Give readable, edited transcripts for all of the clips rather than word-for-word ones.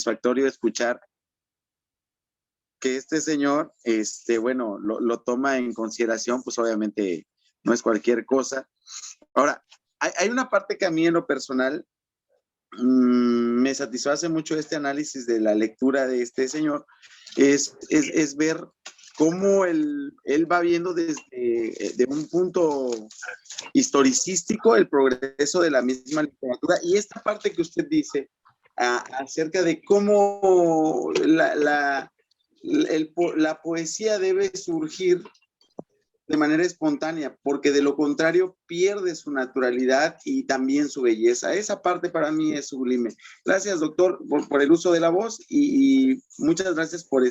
satisfactorio escuchar que este señor, bueno, lo toma en consideración, pues obviamente no es cualquier cosa. Ahora, hay una parte que a mí en lo personal me satisface mucho este análisis de la lectura de este señor, es ver cómo él va viendo desde de un punto historicístico el progreso de la misma literatura y esta parte que usted dice acerca de cómo la poesía debe surgir de manera espontánea, porque de lo contrario pierde su naturalidad y también su belleza. Esa parte para mí es sublime. Gracias, doctor, por el uso de la voz y muchas gracias por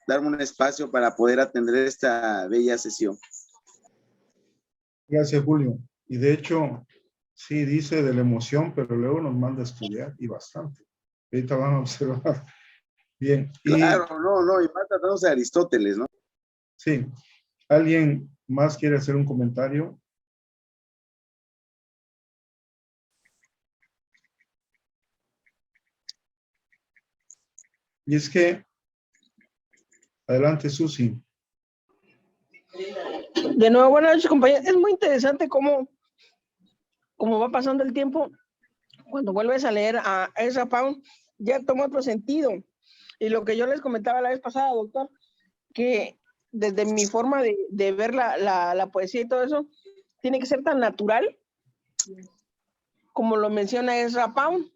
darme un espacio para poder atender esta bella sesión. Gracias, Julio. Y de hecho, sí dice de la emoción, pero luego nos manda a estudiar y bastante. Ahorita van a observar. Bien. Claro, y más tratamos de Aristóteles, ¿no? Sí. ¿Alguien más quiere hacer un comentario? Y es que, adelante, Susi. De nuevo, buenas noches, compañeros. Es muy interesante cómo va pasando el tiempo. Cuando vuelves a leer a Ezra Pound, ya toma otro sentido. Y lo que yo les comentaba la vez pasada, doctor, que desde mi forma de ver la poesía y todo eso, tiene que ser tan natural como lo menciona Ezra Pound.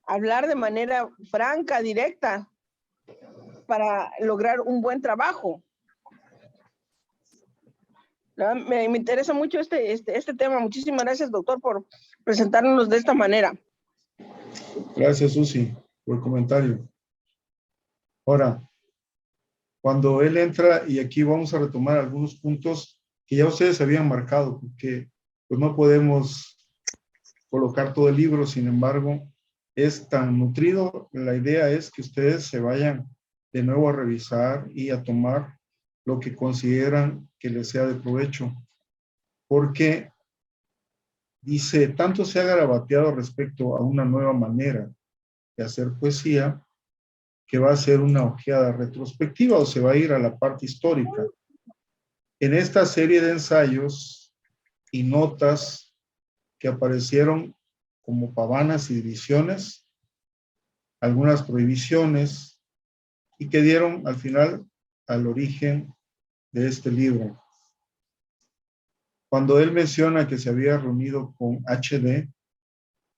Hablar de manera franca, directa, para lograr un buen trabajo. Me interesa mucho este tema. Muchísimas gracias, doctor, por presentarnos de esta manera. Gracias, Susi, por el comentario. Ahora, cuando él entra, y aquí vamos a retomar algunos puntos que ya ustedes habían marcado, porque pues no podemos colocar todo el libro, sin embargo, es tan nutrido. La idea es que ustedes se vayan de nuevo a revisar y a tomar lo que consideran que les sea de provecho, porque dice, tanto se ha garabateado respecto a una nueva manera de hacer poesía, que va a ser una ojeada retrospectiva o se va a ir a la parte histórica. En esta serie de ensayos y notas que aparecieron como pavanas y divisiones, algunas prohibiciones, y que dieron al final al origen de este libro. Cuando él menciona que se había reunido con HD,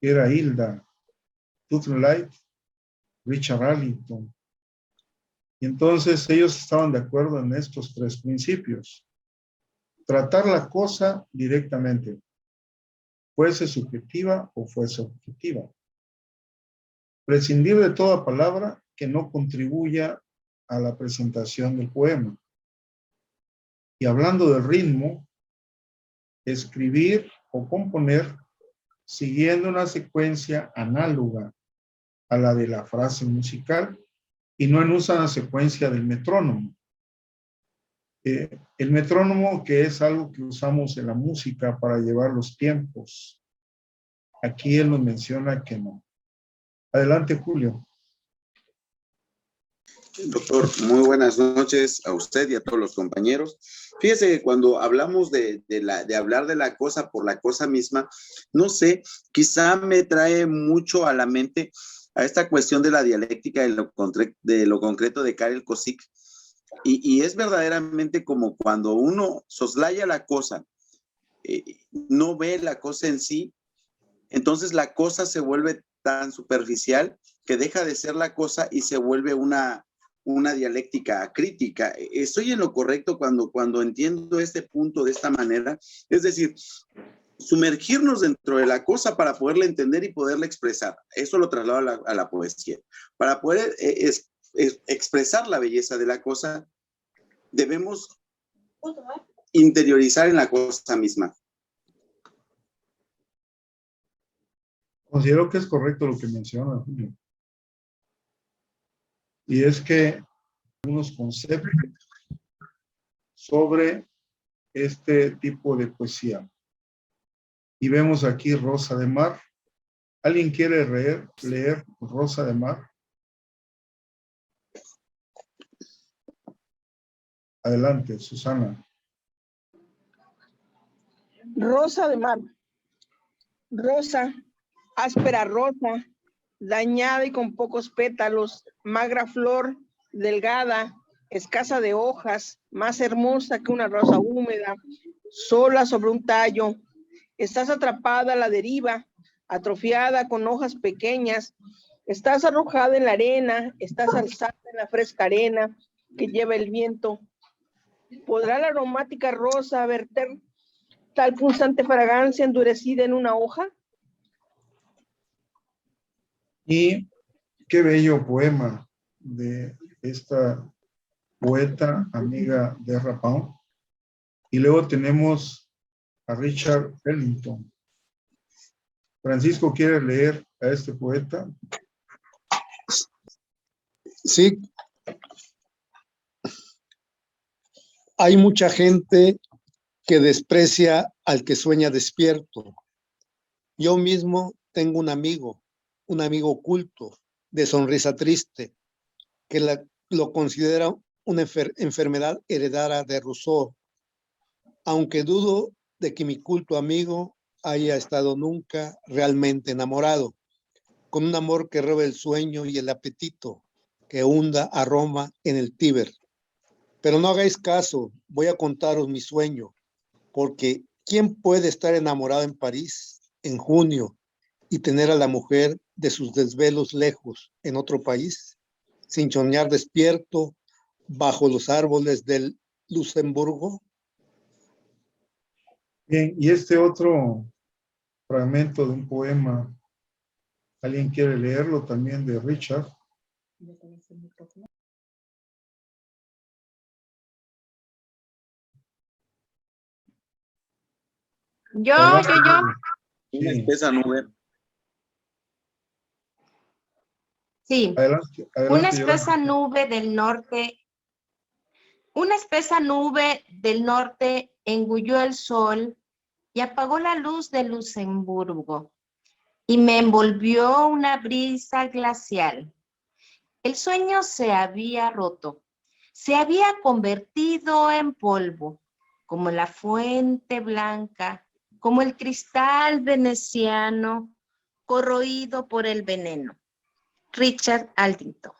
era Hilda, Light, Richard Arlington. Y entonces ellos estaban de acuerdo en estos tres principios. Tratar la cosa directamente, fuese subjetiva o fuese objetiva. Prescindir de toda palabra que no contribuya a la presentación del poema. Y hablando del ritmo, escribir o componer siguiendo una secuencia análoga a la de la frase musical y no en una secuencia del metrónomo. El metrónomo, que es algo que usamos en la música para llevar los tiempos. Aquí él nos menciona que no. Adelante, Julio. Doctor, muy buenas noches a usted y a todos los compañeros. Fíjese que cuando hablamos de hablar de la cosa por la cosa misma, no sé, quizá me trae mucho a la mente a esta cuestión de la dialéctica de lo concreto de Karel Kosik. Y es verdaderamente como cuando uno soslaya la cosa, no ve la cosa en sí, entonces la cosa se vuelve tan superficial que deja de ser la cosa y se vuelve una dialéctica crítica. Estoy en lo correcto cuando entiendo este punto de esta manera, es decir, sumergirnos dentro de la cosa para poderla entender y poderla expresar. Eso lo traslado a la poesía. Para poder expresar la belleza de la cosa, debemos interiorizar en la cosa misma. Considero que es correcto lo que menciona Julio. Y es que algunos conceptos sobre este tipo de poesía. Y vemos aquí Rosa de Mar, ¿Alguien quiere leer Rosa de Mar? Adelante, Susana. Rosa de mar. Rosa, áspera rosa, dañada y con pocos pétalos, magra flor, delgada, escasa de hojas, más hermosa que una rosa húmeda, sola sobre un tallo. Estás atrapada a la deriva, atrofiada con hojas pequeñas. Estás arrojada en la arena, estás alzada en la fresca arena que lleva el viento. ¿Podrá la aromática rosa verter tal punzante fragancia endurecida en una hoja? Y qué bello poema de esta poeta amiga de Rapin. Y luego tenemos a Richard Ellington. Francisco, ¿quiere leer a este poeta? Sí. Hay mucha gente que desprecia al que sueña despierto. Yo mismo tengo un amigo oculto, de sonrisa triste, que lo considera una enfermedad heredada de Rousseau, aunque dudo de que mi culto amigo haya estado nunca realmente enamorado, con un amor que roba el sueño y el apetito, que hunda a Roma en el Tíber. Pero no hagáis caso, voy a contaros mi sueño, porque ¿quién puede estar enamorado en París en junio y tener a la mujer de sus desvelos lejos en otro país, sin soñar despierto bajo los árboles del Luxemburgo? Bien, y este otro fragmento de un poema, ¿alguien quiere leerlo también de Richard? Yo. Una Sí. espesa nube. Sí, Adelante, una Yolanda. espesa nube del norte. Una espesa nube del norte engulló el sol y apagó la luz de Luxemburgo y me envolvió una brisa glacial. El sueño se había roto, se había convertido en polvo, como la fuente blanca, como el cristal veneciano corroído por el veneno. Richard Ellington.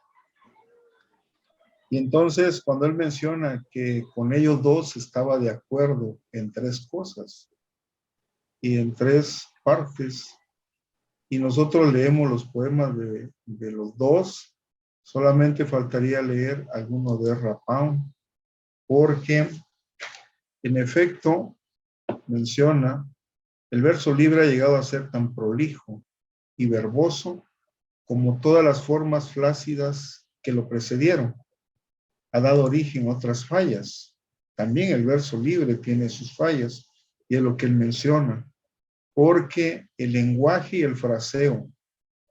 Y entonces, cuando él menciona que con ellos dos estaba de acuerdo en tres cosas y en tres partes, y nosotros leemos los poemas de los dos, solamente faltaría leer alguno de Rapin, porque en efecto menciona, el verso libre ha llegado a ser tan prolijo y verboso como todas las formas flácidas que lo precedieron. Ha dado origen a otras fallas. También el verso libre tiene sus fallas, y es lo que él menciona, porque el lenguaje y el fraseo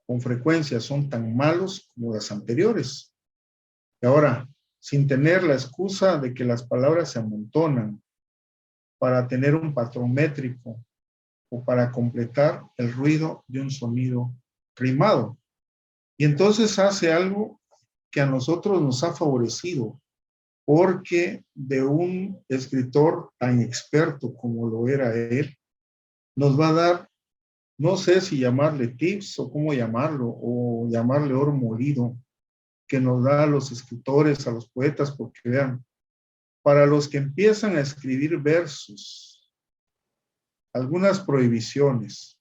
con frecuencia son tan malos como las anteriores. Y ahora, sin tener la excusa de que las palabras se amontonan para tener un patrón métrico o para completar el ruido de un sonido rimado. Y entonces hace algo que a nosotros nos ha favorecido, porque de un escritor tan experto como lo era él, nos va a dar, no sé si llamarle tips o cómo llamarlo, o llamarle oro molido, que nos da a los escritores, a los poetas, porque vean, para los que empiezan a escribir versos, algunas prohibiciones,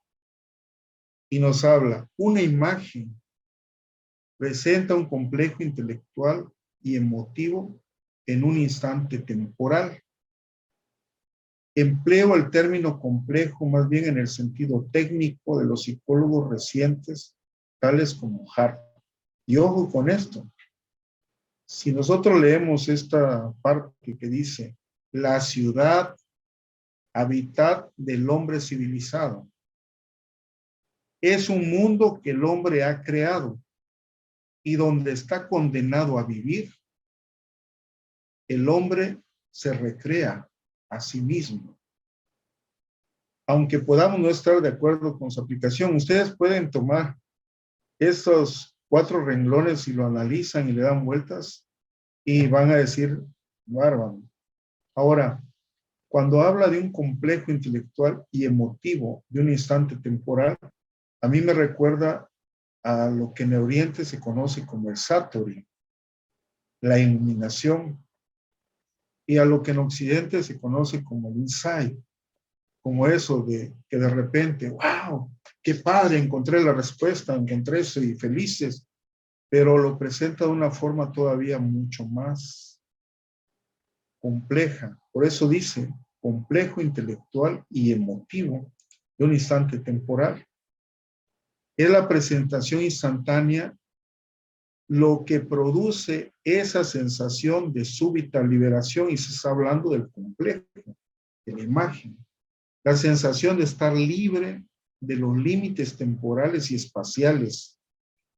y nos habla, una imagen presenta un complejo intelectual y emotivo en un instante temporal. Empleo el término complejo más bien en el sentido técnico de los psicólogos recientes, tales como Hart. Y ojo con esto, si nosotros leemos esta parte que dice, la ciudad, hábitat del hombre civilizado, es un mundo que el hombre ha creado y donde está condenado a vivir, el hombre se recrea a sí mismo. aunque podamos no estar de acuerdo con su aplicación, ustedes pueden tomar esos 4 renglones y lo analizan y le dan vueltas y van a decir, bárbaro. Ahora, cuando habla de un complejo intelectual y emotivo de un instante temporal, a mí me recuerda a lo que en Oriente se conoce como el Satori, la iluminación, y a lo que en Occidente se conoce como el insight, como eso de que de repente, wow, qué padre, encontré la respuesta, encontré eso y felices, pero lo presenta de una forma todavía mucho más compleja. Por eso dice, complejo intelectual y emotivo de un instante temporal. Es la presentación instantánea lo que produce esa sensación de súbita liberación, y se está hablando del complejo, de la imagen. La sensación de estar libre de los límites temporales y espaciales.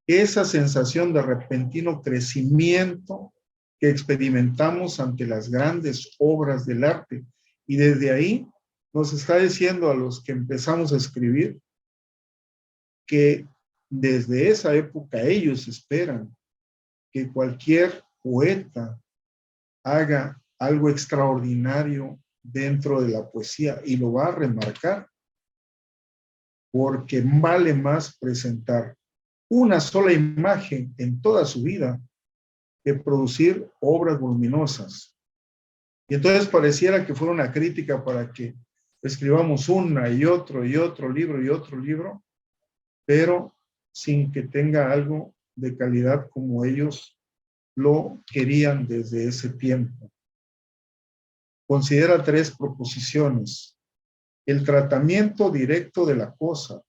Esa sensación de repentino crecimiento que experimentamos ante las grandes obras del arte. Y desde ahí nos está diciendo a los que empezamos a escribir que desde esa época ellos esperan que cualquier poeta haga algo extraordinario dentro de la poesía, y lo va a remarcar porque vale más presentar una sola imagen en toda su vida que producir obras voluminosas. Y entonces pareciera que fuera una crítica para que escribamos una y otro libro, pero sin que tenga algo de calidad como ellos lo querían desde ese tiempo. Considera 3 proposiciones: el tratamiento directo de la cosa,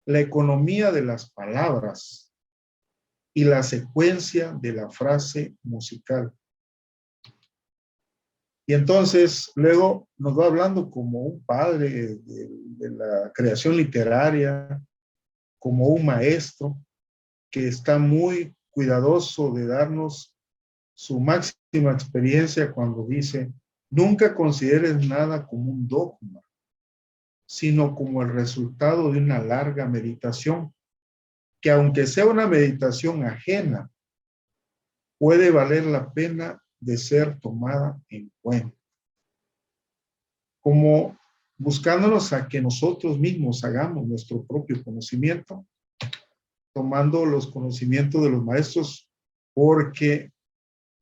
la economía de las palabras y la secuencia de la frase musical. Y entonces luego nos va hablando como un padre de la creación literaria, como un maestro que está muy cuidadoso de darnos su máxima experiencia cuando dice, nunca consideres nada como un dogma, sino como el resultado de una larga meditación, que aunque sea una meditación ajena, puede valer la pena de ser tomada en cuenta. Como buscándonos a que nosotros mismos hagamos nuestro propio conocimiento, tomando los conocimientos de los maestros, porque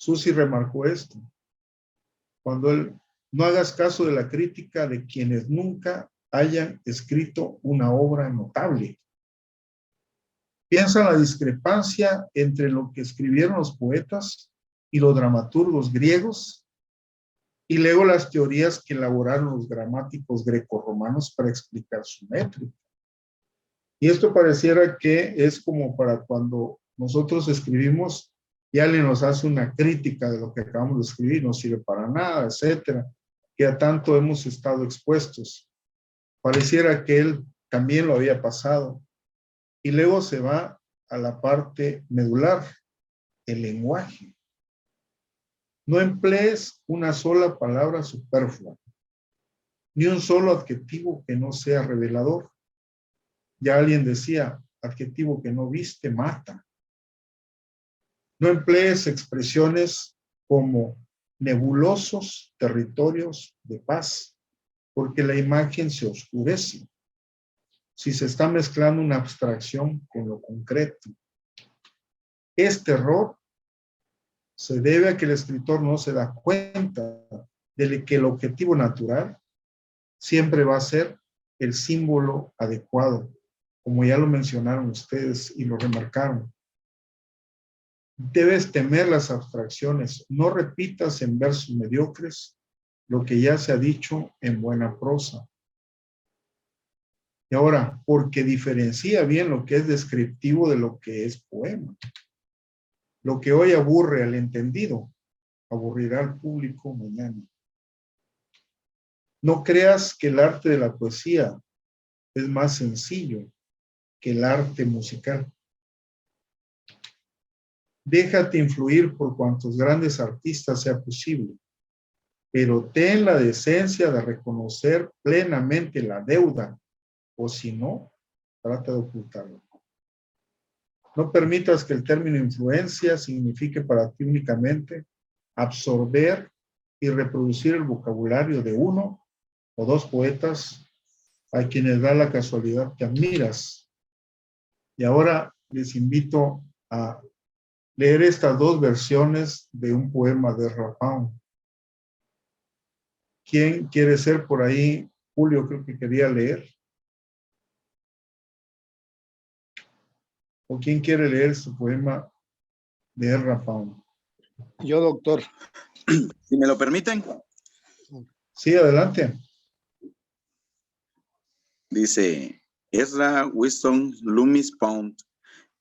Susi remarcó esto. Cuando él, no hagas caso de la crítica de quienes nunca hayan escrito una obra notable. Piensa en la discrepancia entre lo que escribieron los poetas y los dramaturgos griegos, y luego las teorías que elaboraron los gramáticos grecorromanos para explicar su métrica. Y esto pareciera que es como para cuando nosotros escribimos y alguien nos hace una crítica de lo que acabamos de escribir, no sirve para nada, etcétera, que a tanto hemos estado expuestos. Pareciera que él también lo había pasado. Y luego se va a la parte medular, el lenguaje. No emplees una sola palabra superflua, ni un solo adjetivo que no sea revelador. Ya alguien decía, adjetivo que no viste mata. No emplees expresiones como nebulosos territorios de paz, porque la imagen se oscurece si se está mezclando una abstracción con lo concreto. Este error se debe a que el escritor no se da cuenta de que el objetivo natural siempre va a ser el símbolo adecuado, como ya lo mencionaron ustedes y lo remarcaron. Debes temer las abstracciones, no repitas en versos mediocres lo que ya se ha dicho en buena prosa. Y ahora, porque diferencia bien lo que es descriptivo de lo que es poema. Lo que hoy aburre al entendido, aburrirá al público mañana. No creas que el arte de la poesía es más sencillo que el arte musical. Déjate influir por cuantos grandes artistas sea posible, pero ten la decencia de reconocer plenamente la deuda, o si no, trata de ocultarlo. No permitas que el término influencia signifique para ti únicamente absorber y reproducir el vocabulario de uno o dos poetas a quienes da la casualidad que admiras. Y ahora les invito a leer estas dos versiones de un poema de Ezra Pound. ¿Quién quiere ser por ahí? Julio creo que quería leer. ¿O quién quiere leer su poema de Ezra Pound? Yo, doctor. Si me lo permiten. Sí, adelante. Dice Ezra Winston Loomis Pound.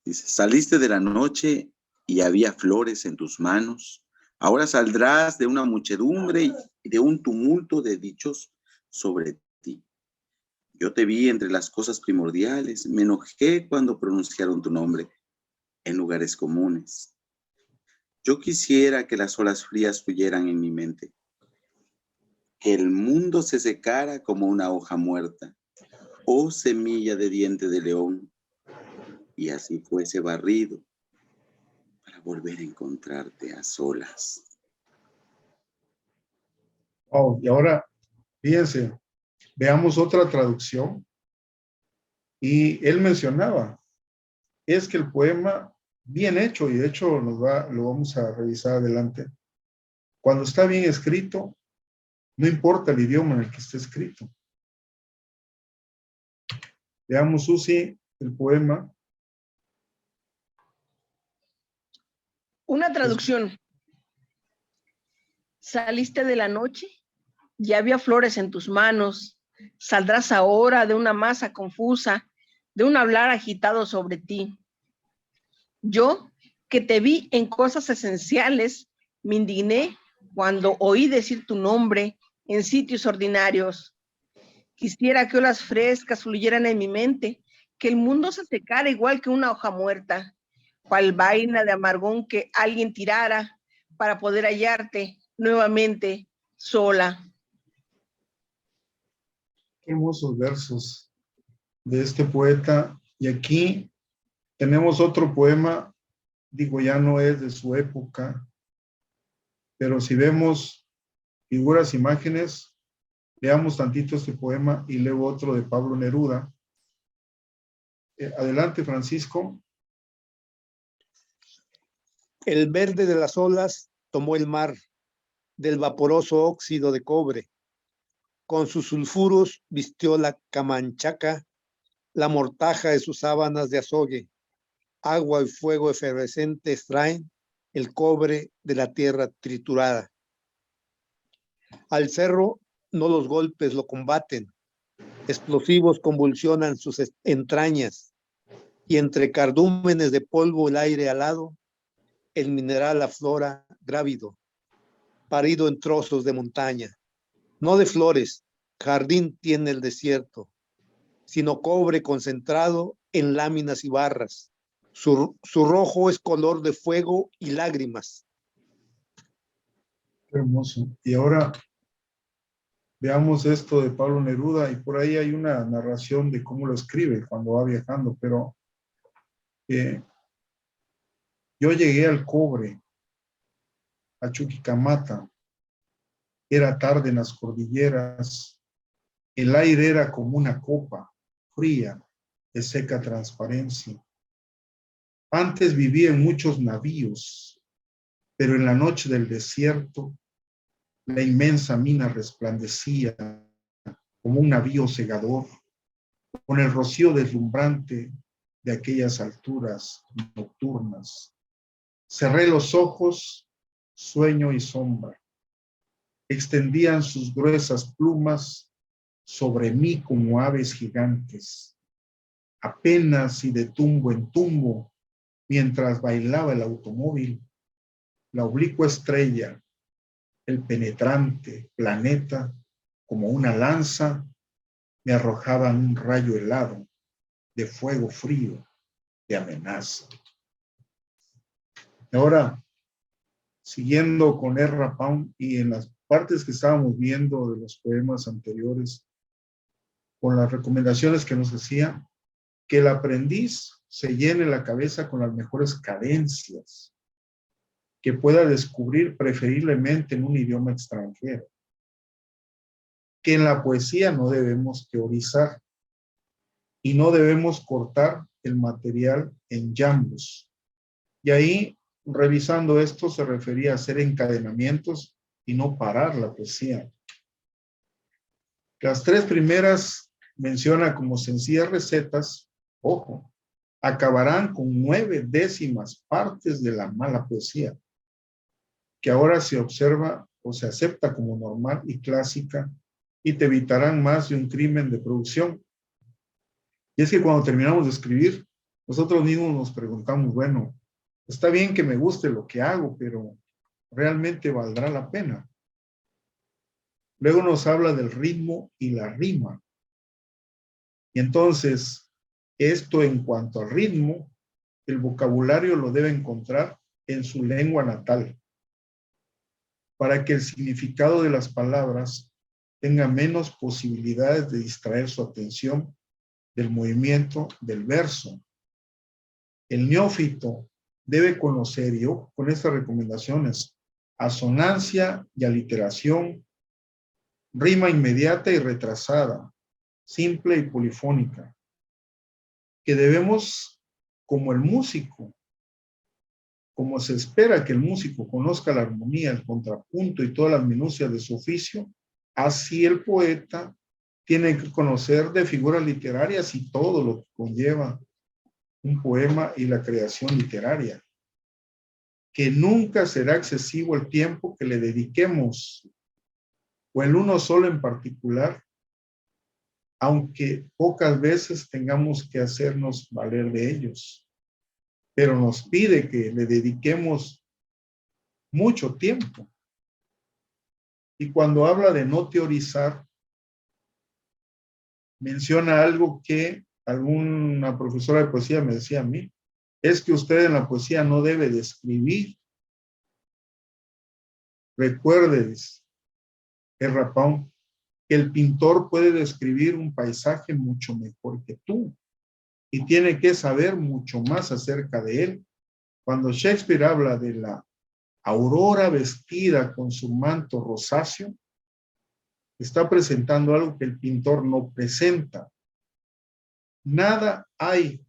Dice, saliste de la noche y había flores en tus manos. Ahora saldrás de una muchedumbre y de un tumulto de dichos sobre ti. Yo te vi entre las cosas primordiales. Me enojé cuando pronunciaron tu nombre en lugares comunes. Yo quisiera que las olas frías fluyeran en mi mente, que el mundo se secara como una hoja muerta, oh semilla de diente de león, y así fuese barrido para volver a encontrarte a solas. Oh, y ahora, fíjense, veamos otra traducción. Y él mencionaba, es que el poema, bien hecho, y de hecho lo vamos a revisar adelante, cuando está bien escrito, no importa el idioma en el que esté escrito. Veamos, Susi, el poema. Una traducción. Saliste de la noche, ya había flores en tus manos, saldrás ahora de una masa confusa, de un hablar agitado sobre ti. Yo, que te vi en cosas esenciales, me indigné cuando oí decir tu nombre en sitios ordinarios. Quisiera que olas frescas fluyeran en mi mente, que el mundo se secara igual que una hoja muerta, cual vaina de amargón que alguien tirara para poder hallarte nuevamente sola. Qué hermosos versos de este poeta. Y aquí tenemos otro poema, digo, ya no es de su época, pero si vemos figuras, imágenes, leamos tantito este poema y luego otro de Pablo Neruda. Adelante, Francisco. El verde de las olas tomó el mar del vaporoso óxido de cobre. Con sus sulfuros vistió la camanchaca, la mortaja de sus sábanas de azogue. Agua y fuego efervescente extraen el cobre de la tierra triturada. Al cerro no los golpes lo combaten, explosivos convulsionan sus entrañas, y entre cardúmenes de polvo el aire alado, el mineral aflora grávido, parido en trozos de montaña. No de flores, jardín tiene el desierto, sino cobre concentrado en láminas y barras. Su rojo es color de fuego y lágrimas. Qué hermoso. Y ahora veamos esto de Pablo Neruda, y por ahí hay una narración de cómo lo escribe cuando va viajando, pero yo llegué al cobre, a Chuquicamata, era tarde en las cordilleras, el aire era como una copa fría, de seca transparencia. Antes vivía en muchos navíos, pero en la noche del desierto, la inmensa mina resplandecía como un navío segador, con el rocío deslumbrante de aquellas alturas nocturnas. Cerré los ojos, sueño y sombra. Extendían sus gruesas plumas sobre mí como aves gigantes. Apenas y de tumbo en tumbo, mientras bailaba el automóvil, la oblicua estrella, el penetrante planeta, como una lanza, me arrojaban un rayo helado de fuego frío, de amenaza. Ahora, siguiendo con Ezra Pound y en las partes que estábamos viendo de los poemas anteriores, con las recomendaciones que nos hacía, que el aprendiz se llene la cabeza con las mejores cadencias, que pueda descubrir preferiblemente en un idioma extranjero, que en la poesía no debemos teorizar y no debemos cortar el material en jambos. Y ahí, revisando esto, se refería a hacer encadenamientos y no parar la poesía. Las 3 primeras menciona como sencillas recetas, ojo, acabarán con 9 décimas partes de la mala poesía, que ahora se observa o se acepta como normal y clásica, y te evitarán más de un crimen de producción. Y es que cuando terminamos de escribir, nosotros mismos nos preguntamos, bueno, está bien que me guste lo que hago, pero ¿realmente valdrá la pena? Luego nos habla del ritmo y la rima. Y entonces, esto en cuanto al ritmo, el vocabulario lo debe encontrar en su lengua natal, para que el significado de las palabras tenga menos posibilidades de distraer su atención del movimiento del verso. El neófito debe conocer, yo con estas recomendaciones, asonancia y aliteración, rima inmediata y retrasada, simple y polifónica, que debemos, como el músico, como se espera que el músico conozca la armonía, el contrapunto y todas las minucias de su oficio, así el poeta tiene que conocer de figuras literarias y todo lo que conlleva un poema y la creación literaria, que nunca será excesivo el tiempo que le dediquemos, o el uno solo en particular, aunque pocas veces tengamos que hacernos valer de ellos, pero nos pide que le dediquemos mucho tiempo. Y cuando habla de no teorizar, menciona algo que alguna profesora de poesía me decía a mí, es que usted en la poesía no debe de escribir. Recuerdes, Errapón, que el pintor puede describir un paisaje mucho mejor que tú y tiene que saber mucho más acerca de él. Cuando Shakespeare habla de la aurora vestida con su manto rosáceo, está presentando algo que el pintor no presenta. Nada hay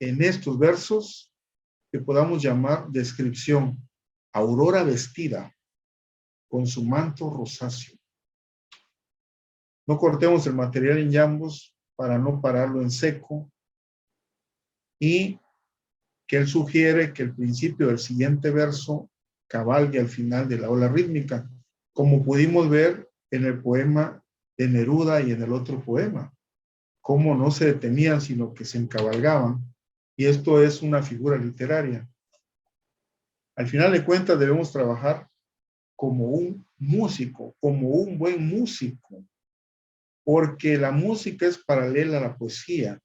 en estos versos que podamos llamar descripción. Aurora vestida con su manto rosáceo. No cortemos el material en jambos para no pararlo en seco, y que él sugiere que el principio del siguiente verso cabalgue al final de la ola rítmica, como pudimos ver en el poema de Neruda y en el otro poema, cómo no se detenían sino que se encabalgaban, y esto es una figura literaria. Al final de cuentas debemos trabajar como un músico, como un buen músico, porque la música es paralela a la poesía,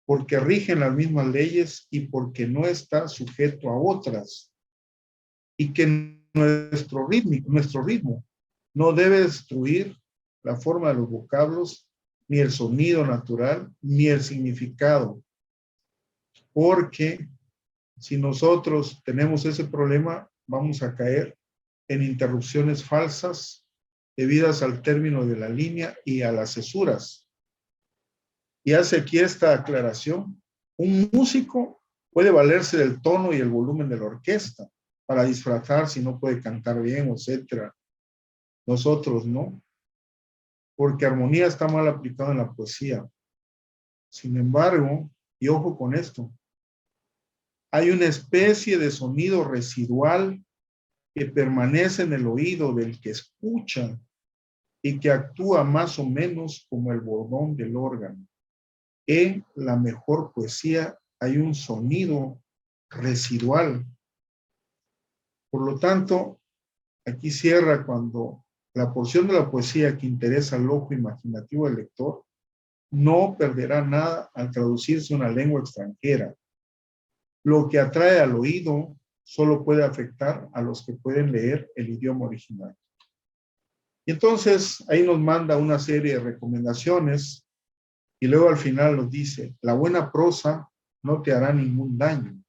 porque rigen las mismas leyes y porque no está sujeto a otras, y que nuestro ritmo no debe destruir la forma de los vocablos, ni el sonido natural, ni el significado, porque si nosotros tenemos ese problema, vamos a caer en interrupciones falsas debidas al término de la línea y a las cesuras. Y hace aquí esta aclaración: un músico puede valerse del tono y el volumen de la orquesta para disfrazar si no puede cantar bien, etc. Nosotros no, porque armonía está mal aplicada en la poesía. Sin embargo, y ojo con esto, hay una especie de sonido residual que permanece en el oído del que escucha y que actúa más o menos como el bordón del órgano. En la mejor poesía hay un sonido residual. Por lo tanto, aquí cierra cuando la porción de la poesía que interesa al ojo imaginativo del lector no perderá nada al traducirse a una lengua extranjera. Lo que atrae al oído solo puede afectar a los que pueden leer el idioma original. Y entonces ahí nos manda una serie de recomendaciones y luego al final nos dice, la buena prosa no te hará ningún daño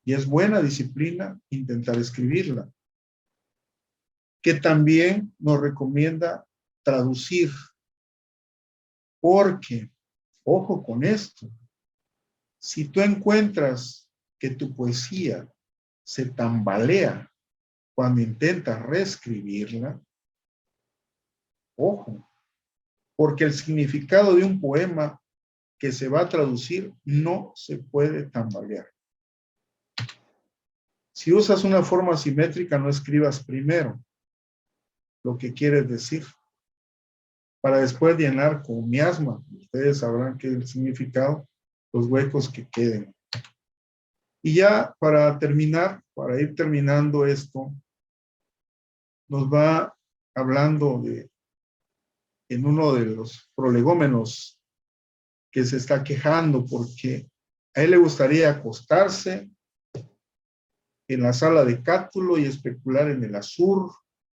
y es buena disciplina intentar escribirla. Que también nos recomienda traducir, porque, ojo con esto, si tú encuentras que tu poesía se tambalea cuando intentas reescribirla, ojo, porque el significado de un poema que se va a traducir no se puede tambalear. Si usas una forma simétrica, no escribas primero lo que quieres decir, para después llenar con miasma. Ustedes sabrán que el significado, los huecos que queden. Y ya para terminar, para ir terminando esto, nos va hablando de, en uno de los prolegómenos, que se está quejando porque a él le gustaría acostarse en la sala de Cátulo y especular en el azur,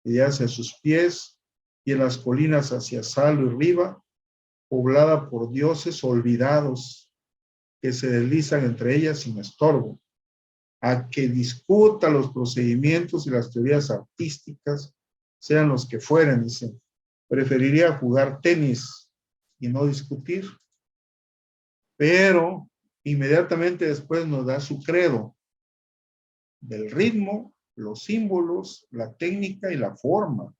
y hacia sus pies, y en las colinas hacia Salo y Riva, poblada por dioses olvidados que se deslizan entre ellas sin estorbo, a que discuta los procedimientos y las teorías artísticas, sean los que fueren, dice. Preferiría jugar tenis y no discutir. Pero inmediatamente después nos da su credo del ritmo, los símbolos, la técnica y la forma.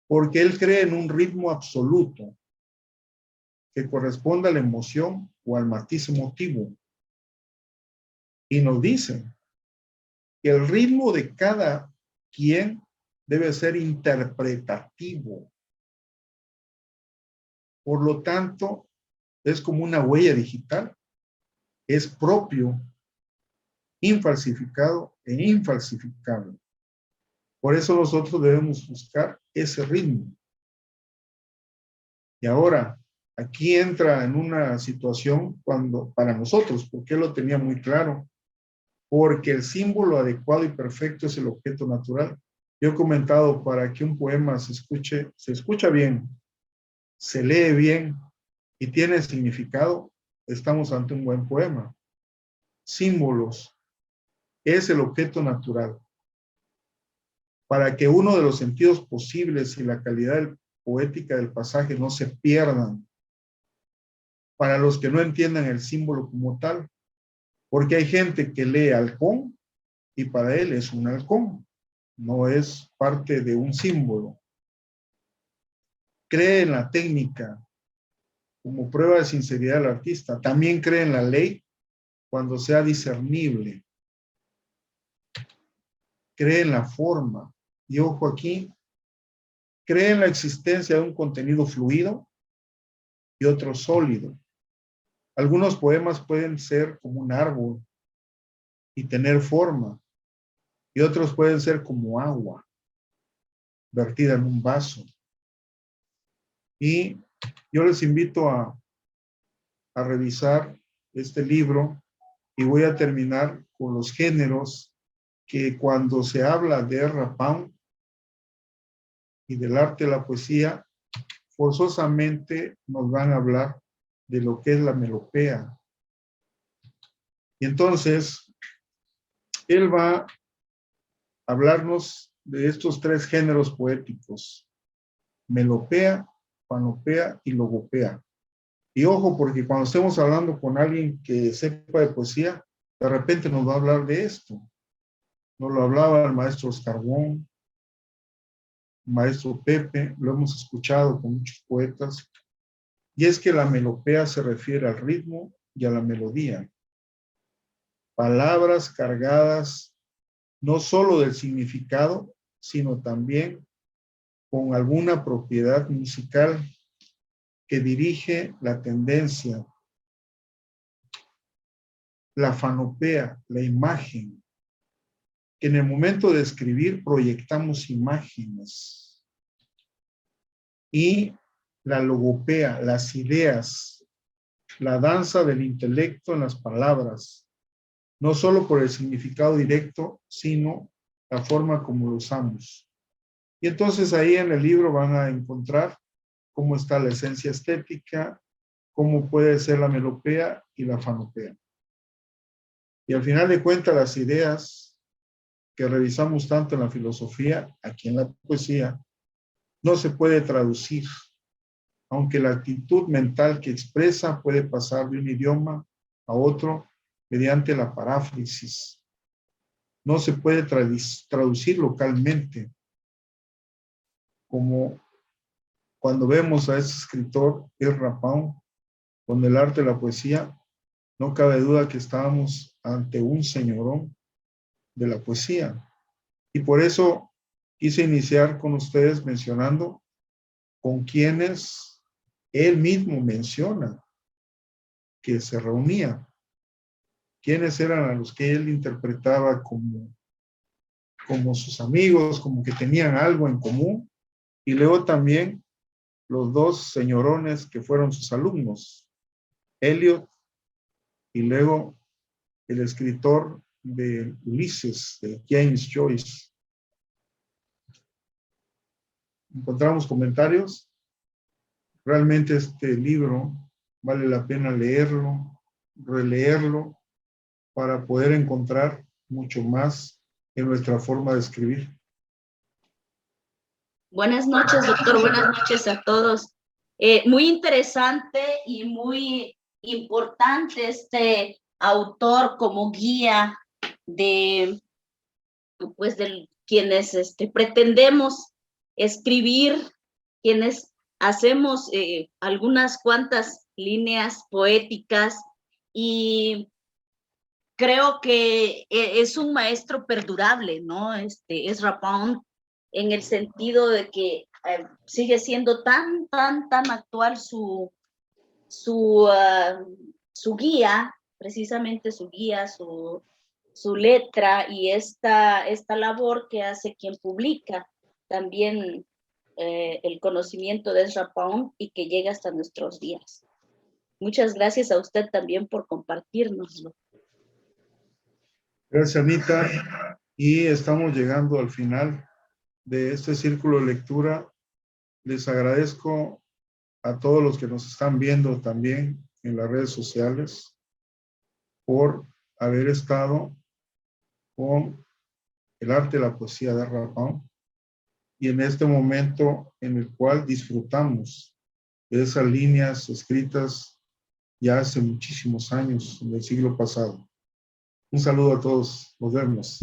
Porque él cree en un ritmo absoluto que corresponda a la emoción o al matiz emotivo. Y nos dice que el ritmo de cada quien debe ser interpretativo. Por lo tanto, es como una huella digital. Es propio, infalsificado e infalsificable. Por eso nosotros debemos buscar ese ritmo. Y ahora, aquí entra en una situación para nosotros, porque él lo tenía muy claro, porque el símbolo adecuado y perfecto es el objeto natural. Yo he comentado, para que un poema se escucha bien, se lee bien y tiene significado, estamos ante un buen poema. Símbolos es el objeto natural. Para que uno de los sentidos posibles y la calidad poética del pasaje no se pierdan. Para los que no entiendan el símbolo como tal, porque hay gente que lee halcón y para él es un halcón, no es parte de un símbolo. Cree en la técnica como prueba de sinceridad del artista. También cree en la ley cuando sea discernible. Cree en la forma. Y ojo aquí, cree en la existencia de un contenido fluido y otro sólido. Algunos poemas pueden ser como un árbol y tener forma, y otros pueden ser como agua vertida en un vaso. Y yo les invito a revisar este libro y voy a terminar con los géneros que cuando se habla de Ezra Pound y del arte de la poesía, forzosamente nos van a hablar de lo que es la melopea. Y entonces, él va a hablarnos de estos tres géneros poéticos: melopea, panopea y logopea. Y ojo, porque cuando estemos hablando con alguien que sepa de poesía, de repente nos va a hablar de esto. Nos lo hablaba el maestro Escarbón, el maestro Pepe, lo hemos escuchado con muchos poetas. Y es que la melopea se refiere al ritmo y a la melodía. Palabras cargadas no solo del significado, sino también con alguna propiedad musical que dirige la tendencia, la fanopea, la imagen, que en el momento de escribir proyectamos imágenes. Y la logopea, las ideas, la danza del intelecto en las palabras, no solo por el significado directo, sino la forma como lo usamos. Y entonces ahí en el libro van a encontrar cómo está la esencia estética, cómo puede ser la melopea y la fanopea. Y al final de cuentas, las ideas que revisamos tanto en la filosofía, aquí en la poesía, no se puede traducir, aunque la actitud mental que expresa puede pasar de un idioma a otro mediante la paráfrasis. No se puede traducir localmente, como cuando vemos a ese escritor, Ezra Pound, con el arte de la poesía, no cabe duda que estábamos ante un señorón de la poesía. Y por eso quise iniciar con ustedes mencionando con quienes él mismo menciona que se reunía, quiénes eran a los que él interpretaba como sus amigos, como que tenían algo en común, y luego también los dos señorones que fueron sus alumnos, Eliot y luego el escritor de Ulises, de James Joyce. Encontramos comentarios. Realmente este libro vale la pena leerlo, releerlo, para poder encontrar mucho más en nuestra forma de escribir. Buenas noches, doctor. Buenas noches a todos. Muy interesante y muy importante este autor como guía de, pues, de quienes pretendemos escribir, quienes hacemos algunas cuantas líneas poéticas, y creo que es un maestro perdurable, ¿no? Ezra Pound, en el sentido de que sigue siendo tan actual su guía, precisamente su guía, su letra, y esta labor que hace quien publica también el conocimiento de Ezra Pound y que llega hasta nuestros días. Muchas gracias a usted también por compartirnoslo. Gracias, Anita. Y estamos llegando al final de este círculo de lectura. Les agradezco a todos los que nos están viendo también en las redes sociales por haber estado con el arte de la poesía de Ezra Pound, y en este momento en el cual disfrutamos de esas líneas escritas ya hace muchísimos años, en el siglo pasado. Un saludo a todos, nos vemos.